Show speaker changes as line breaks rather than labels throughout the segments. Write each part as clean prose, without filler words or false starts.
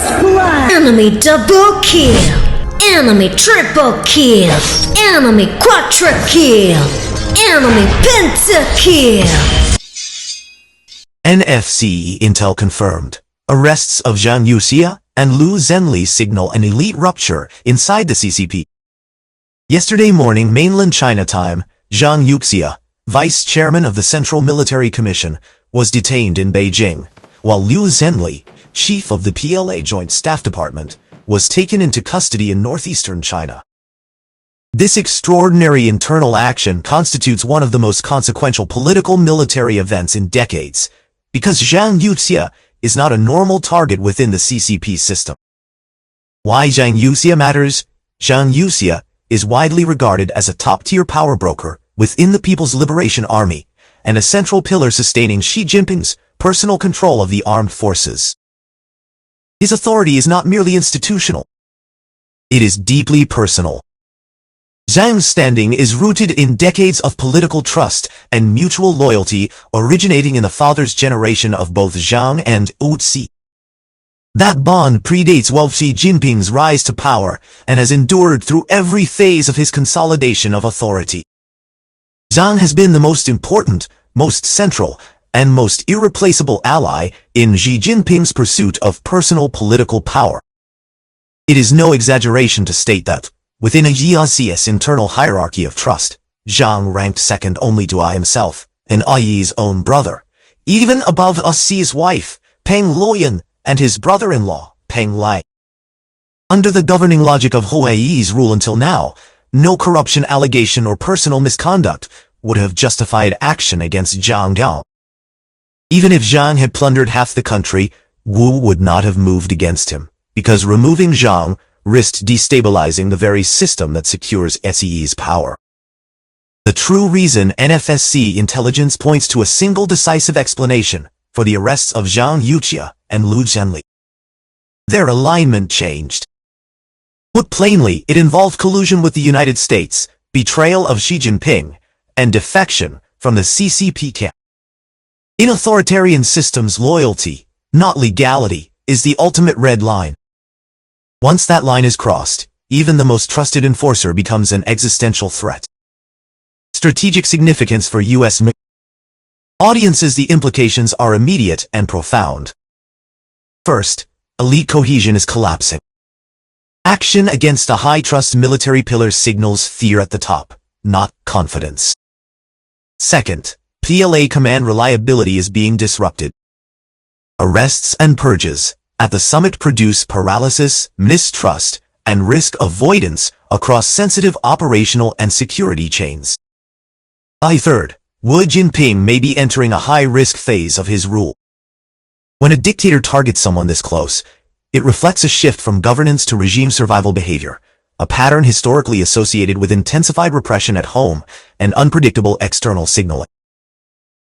First blood. Enemy double kill. Enemy triple kill. Enemy quadra kill. Enemy pentakill.
NFC intel confirmed. Arrests of Zhang Yuxia and Liu Zhenli signal an elite rupture inside the CCP. Yesterday morning mainland China time, Zhang Yuxia, vice chairman of the Central Military Commission, was detained in Beijing, while Liu Zhenli, chief of the PLA Joint Staff Department, was taken into custody in northeastern China. This extraordinary internal action constitutes one of the most consequential political military events in decades, because Zhang Yuxia is not a normal target within the CCP system. Why Zhang Yuxia matters? Zhang Yuxia is widely regarded as a top-tier power broker within the People's Liberation Army, and a central pillar sustaining Xi Jinping's personal control of the armed forces. His authority is not merely institutional. It is deeply personal. Zhang's standing is rooted in decades of political trust and mutual loyalty originating in the father's generation of both Zhang and Wu Ci. That bond predates Xi Jinping's rise to power and has endured through every phase of his consolidation of authority. Zhang has been the most important, most central, and most irreplaceable ally in Xi Jinping's pursuit of personal political power. It is no exaggeration to state that, within a Yi's internal hierarchy of trust, Zhang ranked second only to himself, and Yi's own brother, even above Xi's wife, Peng Luoyan, and his brother-in-law, Peng Lai. Under the governing logic of Yi's rule until now, no corruption allegation or personal misconduct would have justified action against Zhang Gao. Even if Zhang had plundered half the country, Wu would not have moved against him, because removing Zhang risked destabilizing the very system that secures SE's power. The true reason NFSC intelligence points to a single decisive explanation for the arrests of Zhang Yuxia and Liu Zhenli. Their alignment changed. Put plainly, it involved collusion with the United States, betrayal of Xi Jinping, and defection from the CCP camp. In authoritarian systems, loyalty, not legality, is the ultimate red line. Once that line is crossed, even the most trusted enforcer becomes an existential threat. Strategic significance for U.S. audiences. The implications are immediate and profound. First, elite cohesion is collapsing. Action against a high-trust military pillar signals fear at the top, not confidence. Second, PLA command reliability is being disrupted. Arrests and purges at the summit produce paralysis, mistrust, and risk avoidance across sensitive operational and security chains. Third, Wu Jinping may be entering a high-risk phase of his rule. When a dictator targets someone this close, it reflects a shift from governance to regime survival behavior, a pattern historically associated with intensified repression at home and unpredictable external signaling.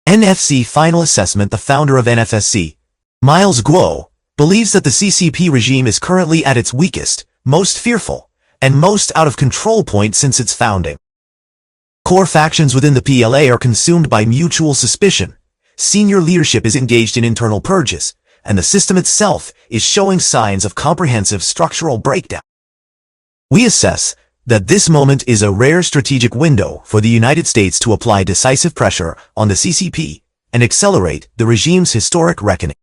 NFC final assessment. The founder of NFSC, Miles Guo, believes that the CCP regime is currently at its weakest, most fearful, and most out of control point since its founding. Core factions within the PLA are consumed by mutual suspicion, senior leadership is engaged in internal purges, and the system itself is showing signs of comprehensive structural breakdown. We assess that this moment is a rare strategic window for the United States to apply decisive pressure on the CCP and accelerate the regime's historic reckoning.